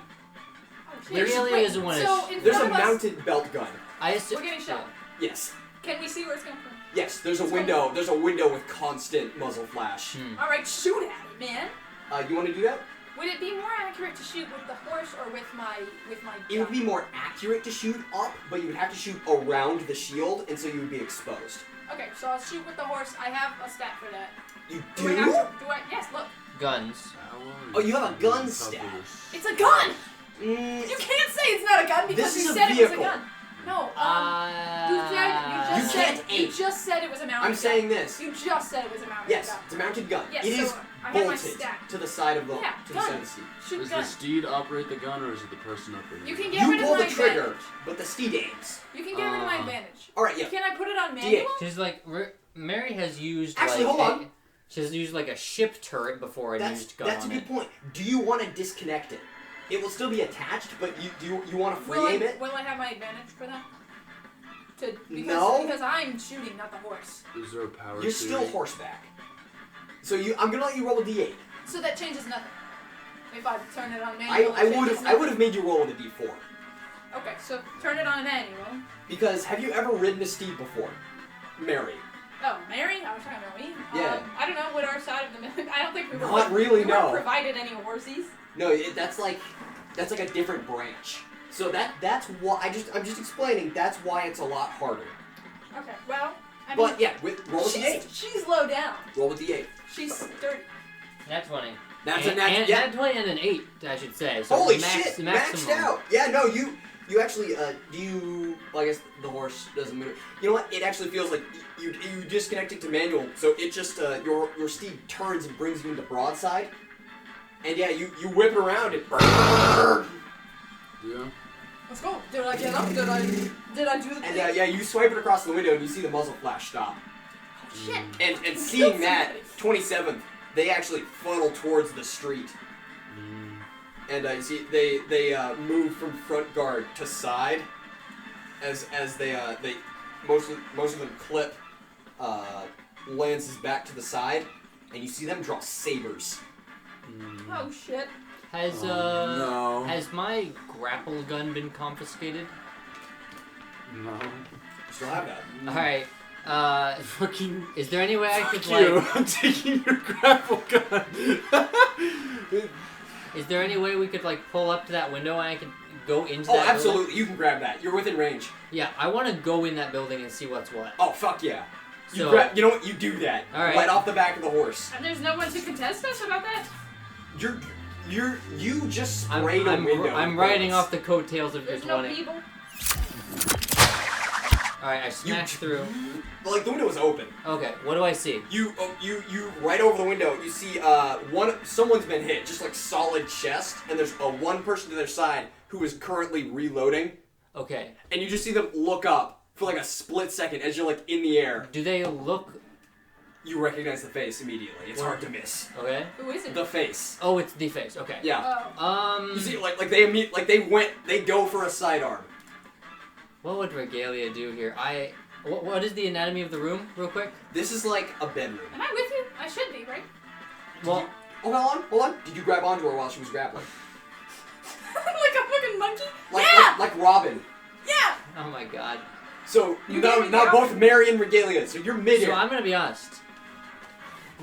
Oh, shit. Regalia Wait, is the one. So in There's a front of us, mounted belt gun. we're getting shot. Yes. Can we see where it's coming from? Yes, there's a It's window. There's a window with constant muzzle flash. All right, shoot at it, man. You want to do that? Would it be more accurate to shoot with the horse or with my It would be more accurate to shoot up, but you would have to shoot around the shield, and so you would be exposed. Okay, so I'll shoot with the horse. I have a stat for that. You Do I do? have to? Yes, look. Guns. Oh, you have a gun stat. It's a gun! Mm, You can't say it's not a gun because This you is a said it was a vehicle. gun. No, You you can't just said it was a mounted gun. I'm saying this. You just said it was a mounted Yes, gun. it's a mounted gun. Yes, It so is I have my bolted stat. to the side of the Yeah, to the side gun. of the steed. Shoot Does gun. the steed operate the gun, or is it the person operating You the can gun? get You rid of pull my the trigger, advantage. but the steed aims. You can get rid of my advantage. All right, yeah. Can I put it on manual? She's like, Mary has used Actually, like hold on. She's used like a ship turret before and used gun That's a on good it. point. Do you want to disconnect it? It will still be attached, but you want to free aim it? Will I have my advantage for that? No. Because I'm shooting, not the horse. Is there a power You're steering? still horseback. So I'm gonna let you roll a d8. So that changes nothing. If I turn it on manual, I would have made you roll with a d4 Okay, so turn it on manual. because have you ever ridden a steed before, Mary? Oh, Mary? I was talking about me. Yeah. I don't know what our side of the. I don't think we were. Not really, we weren't no. provided any horsies. No, that's like a different branch. So that's why I'm just explaining. That's why it's a lot harder. Okay. Well, I mean, But yeah, roll with the 8. she's low down. Roll with the 8. She's sturdy. Nat 20. That's and, a nat. and Yeah. Nat 20 and an 8, I should say. So Holy max, shit! maximum. Maxed out. Yeah. No, You actually, do you... Well, I guess the horse doesn't move. You know what? It actually feels like you disconnect it to manual, so it just, your steed turns and brings you into broadside. And yeah, you whip it around and... Yeah. Let's go. Did I get up? Did I do the thing? And yeah, you swipe it across the window and you see the muzzle flash stop. Oh, shit. And seeing that, 27th, they actually funnel towards the street. And you see they move from front guard to side as they most of them clip lances back to the side, and you see them draw sabers. Oh shit. Has my grapple gun been confiscated? No. You still have that. Alright, Fucking. is there any way I could, You. like... I'm taking your grapple gun. Is there any way we could, like, pull up to that window and I could go into Oh, that absolutely. building? You can grab that. You're within range. Yeah, I want to go in that building and see what's what. Oh, fuck yeah. You know what? You do that. All right. Right off the back of the horse. And there's no one to contest us about that? You just sprayed a window. I'm riding off the coattails of your There's no 20. people? Alright, I smashed through. Like, the window was open. Okay, what do I see? You right over the window, you see someone's been hit, just like solid chest, and there's one person to their side who is currently reloading, Okay. and you just see them look up for like a split second as you're like in the air. Do they look... You recognize the face immediately. It's hard to miss. Okay. Who is it? The face. Oh, it's the face. Okay. Yeah. Oh. You see, they go for a sidearm. What would Regalia do here? What is the anatomy of the room, real quick? This is like a bedroom. Am I with you? I should be, right? Well, Hold on. Did you grab onto her while she was grappling? Like a fucking monkey? Like Robin. Yeah! oh my god. So You gave me now the both Mary and Regalia. So you're mid So here. I'm gonna be honest.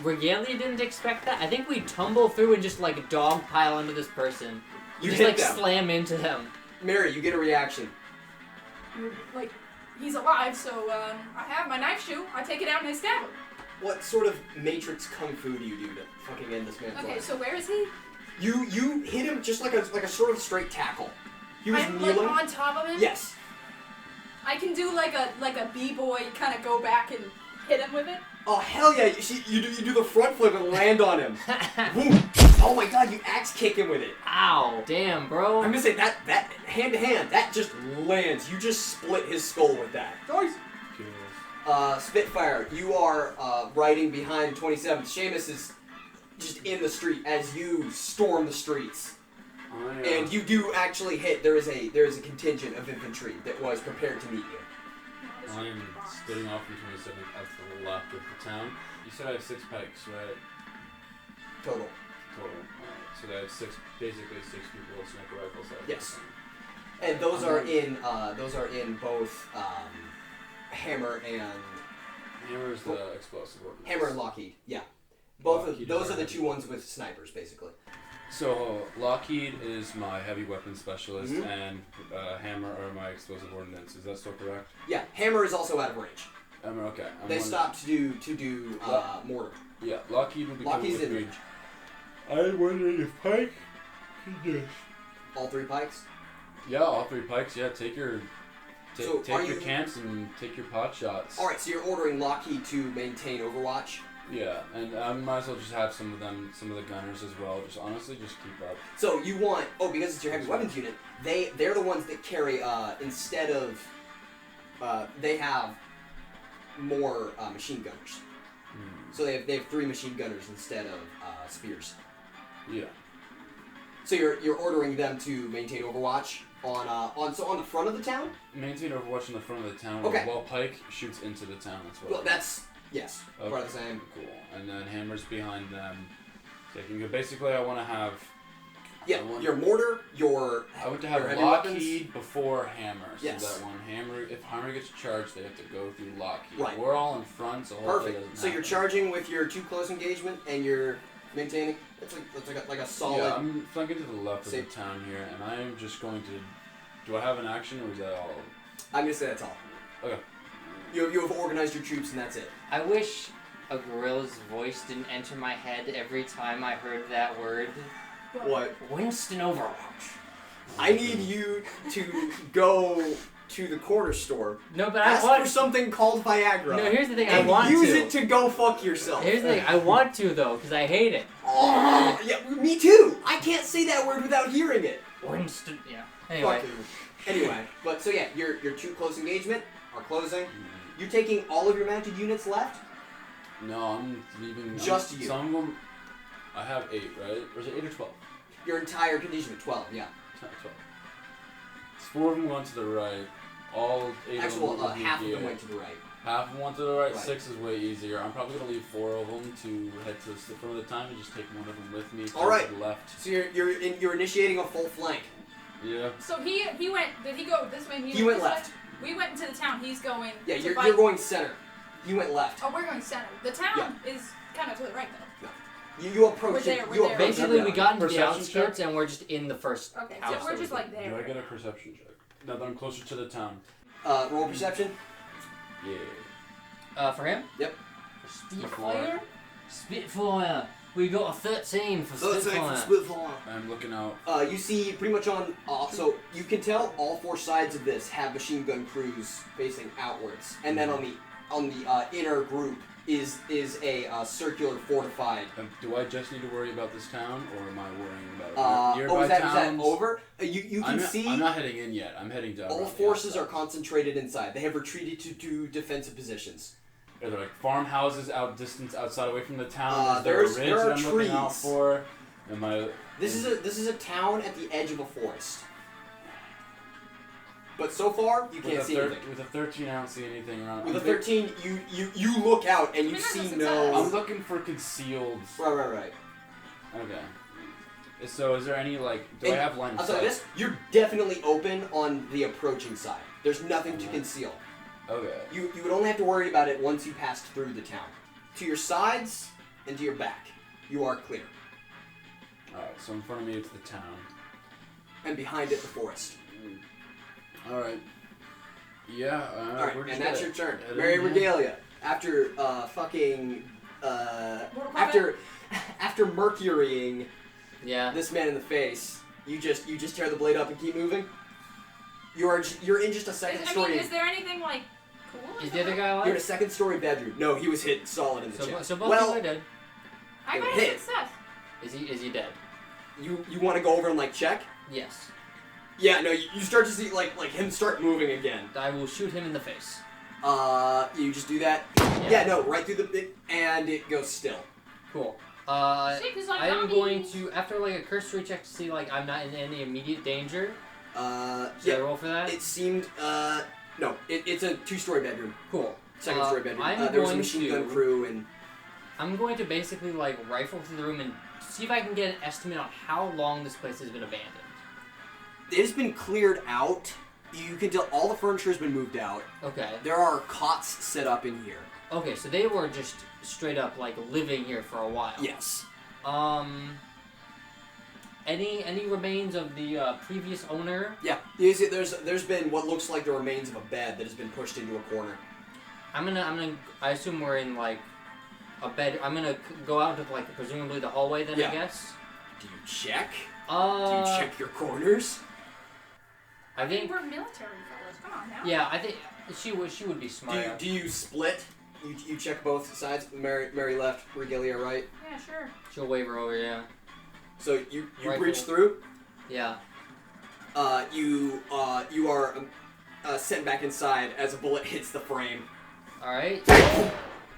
Regalia didn't expect that. I think we tumble through and just like dog pile onto this person. You just hit like them. slam into them. Mary, you get a reaction. Like, he's alive, so I have my knife shoe. I take it out and I stab him. What sort of Matrix Kung Fu do you do to fucking end this man's Okay, life? so where is he? You hit him just like a sort of straight tackle. He was I'm kneeling. like on top of him? Yes. I can do like a b-boy kind of go back and hit him with it. Oh hell yeah! You do the front flip and land on him. Boom! Oh my god! You axe kick him with it. Ow! Damn, bro. I'm gonna say that hand to hand that just lands. You just split his skull with that. Kills. Spitfire, you are riding behind 27th. Seamus is just in the street as you storm the streets. And you do actually hit. There is a contingent of infantry that was prepared to meet you. I am splitting off from 27th at the left of the town. You said I have 6 pikes, right? Total. Total. So they have basically 6 people with sniper rifles. Yes. And those are in both Hammer and Hammer is the explosive ordnance. Hammer and Lockheed. Yeah. Both Lockheed those is are the our two ones with snipers, basically. So Lockheed is my heavy weapons specialist, Mhm. and Hammer are my explosive ordnance. Is that still correct? Yeah. Hammer is also out of range. Hammer, okay. They stopped to do mortar. Yeah, Lockheed will be coming Lockheed's with in me. range. I'm wondering if Pike can just... All 3 pikes. Yeah, all 3 pikes. Yeah, take your So, take are your you- camps and take your pot shots. All right. So you're ordering Lockheed to maintain Overwatch. Yeah, and I might as well just have some of the gunners as well. Just honestly, just keep up. So you want because it's your heavy weapons unit. They're the ones that carry instead of they have more machine gunners. So they have 3 machine gunners instead of spears. Yeah. So you're ordering them to maintain Overwatch on the front of the town. Maintain Overwatch in the front of the town. Okay. While Pike shoots into the town as well. Well, that's yes, Okay. part of the same. Cool. And then Hammer's behind them. Taking basically, I want to have. Yeah, I want- your mortar, your I want to your have heavy Lockheed weapons. before Hammer, so Yes. that when if Hammer gets charged, they have to go through Lockheed. Right. We're all in front, so hopefully it Perfect. doesn't So you're happen. charging with your 2 close engagement, and you're maintaining. That's like a solid. Yeah, I'm flanking to the left of the Safe. town here, and I am just going to. Do I have an action, or is that all? I'm gonna say that's all. Okay. You have organized your troops, and that's it. I wish a gorilla's voice didn't enter my head every time I heard that word. What? Winston Overwatch. I need you to go to the corner store. No, but Ask I want for something called Viagra. No, here's the thing. I and want use to. it to go fuck yourself. Here's the thing. I want to though, because I hate it. Oh, yeah, me too. I can't say that word without hearing it. Winston. Yeah. Anyway. Anyway, but so yeah, your two close engagement are closing. You're taking all of your mounted units left. No, I'm leaving. Just you. Some of them. I have 8, right? Or is it 8 or 12? Your entire contingent, 12. Yeah. 12. 4 of them went to the right. All 8 Actual of them half of them went to the right. Half of them went to the right. Right. 6 is way easier. I'm probably gonna leave 4 of them to head to the front of the time and just take one of them with me. All right. To the left. So you're initiating a full flank. Yeah. So he went. Did he go this way? And He went this left. way? We went into the town. He's going. Yeah, to you're fight. going center. You went left. Oh, we're going center. The town is kind of to the right though. You approach We're it. there, we're You there. approach Basically, it. we got into the Perception outskirts and we're just in the first Okay, house. so we're that just we like there. Do I get a perception check? Now that I'm closer to the town. Roll perception. Yeah. For him? Yep. Spitfire. Spitfire. We got a 13 for Spitfire. Spitfire. I'm looking out. You see pretty much on. So you can tell all 4 sides of this have machine gun crews facing outwards, and then on the inner group is a circular fortified. Do I just need to worry about this town, or am I worrying about nearby is that towns? over? You can see. I'm not heading in yet. I'm heading down. All forces are concentrated inside. They have retreated to defensive positions. Are there like farmhouses outside away from the town? Is there a there ridge are that I'm looking out trees. for? Am I? This is a town at the edge of a forest. But so far, you can't see anything. With a 13, I don't see anything around. With a 13, you look out and you see no. I'm looking for concealed. Right. Okay. So is there any like? Do I have line of I'll tell you this: you're definitely open on the approaching side. There's nothing to conceal. Okay. You would only have to worry about it once you passed through the town. To your sides and to your back, you are clear. Alright, so in front of me it's the town. And behind it, the forest. Alright. Yeah, Alright, we're just and that's gonna your turn. head Mary in, yeah. Regalia. After fucking after mercurying this man in the face, you just tear the blade up and keep moving. You're in just a second story. Is there anything like cool? Is the other guy alive? You're in a second story bedroom. No, he was hit solid in the chest. So both people are dead. I got hit. a success. Is he dead? You want to go over and like check? Yes. Yeah, no, you start to see like him start moving again. I will shoot him in the face. You just do that. Yeah, no, right through the bit, and it goes still. Cool. Shit, 'cause I am going to, after like a cursory check to see like I'm not in any immediate danger. Should I roll for that? It seemed no, it's a 2-story bedroom. Cool. Second story bedroom. I'm there was a going machine gun to- crew and. I'm going to basically like rifle through the room and see if I can get an estimate on how long this place has been abandoned. It has been cleared out. You can tell all the furniture has been moved out. Okay. There are cots set up in here. Okay, so they were just straight up like living here for a while. Yes. Any remains of the previous owner? Yeah. You see, there's been what looks like the remains of a bed that has been pushed into a corner. I assume we're in like a bed. I'm gonna go out to like presumably the hallway then. Yeah. I guess. Do you check? Do Do you check your corners? I think. We're military fellas. Come on now. Yeah, I think she would be smart. Do you split? You check both sides. Mary left, Regalia right. Yeah, sure. She'll wave her over. Yeah. So you Rifle. breach through. Yeah. You are sent back inside as a bullet hits the frame. All right.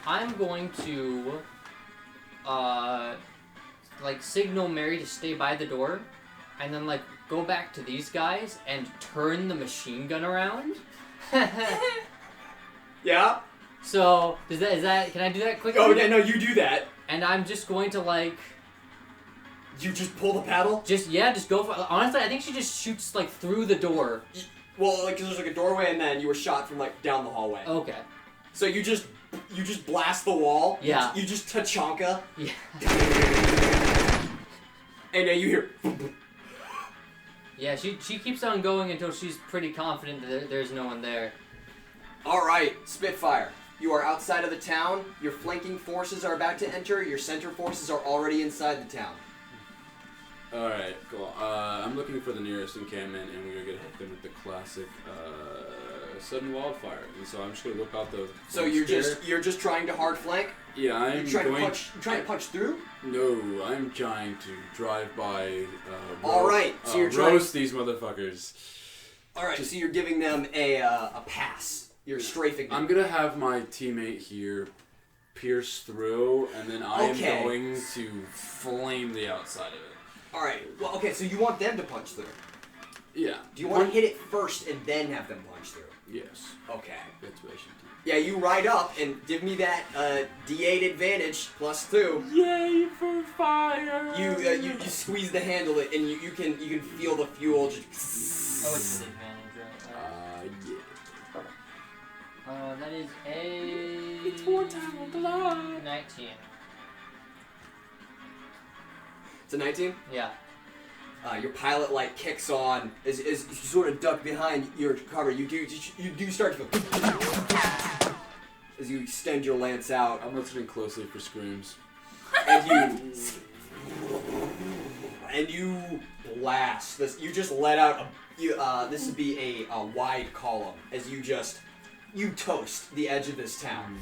I'm going to like signal Mary to stay by the door, and then like go back to these guys and turn the machine gun around. Yeah. So is that can I do that quickly? Oh yeah, no, you do that. And I'm just going to like You just pull the paddle. just go for. Honestly, I think she just shoots like through the door. Well, like 'cause there's like a doorway, and then you were shot from like down the hallway. Okay. So you just blast the wall. Yeah. You just Tachanka, Yeah. and then you hear. Yeah. She keeps on going until she's pretty confident that there's no one there. All right, Spitfire. You are outside of the town. Your flanking forces are about to enter. Your center forces are already inside the town. Alright, cool. I'm looking for the nearest encampment, and we're gonna hit them with the classic sudden wildfire. And so I'm just gonna whip out the. So you're just trying to hard flank? Yeah, I'm trying to punch through? No, I'm trying to drive by. Alright, so you're trying. Roast these motherfuckers. Alright, so you're giving them a pass. You're strafing them. I'm gonna have my teammate here pierce through, and then I am going to flame the outside of it. Alright, well, okay, so you want them to punch through. Yeah. Do you want to hit it first and then have them punch through? Yes. Okay. That's what I should do. Yeah, you ride up and give me that D8 advantage +2. Yay for fire! You squeeze the handle it and you can feel the fuel just. Oh, it's an advantage, right? Yeah. That is a. It's war time of blood. 19. It's a 19? Yeah. Your pilot light kicks on as you sort of duck behind your cover. You do start to feel as you extend your lance out. I'm listening closely for screams. And you blast this. You just let out this would be a wide column as you toast the edge of this town.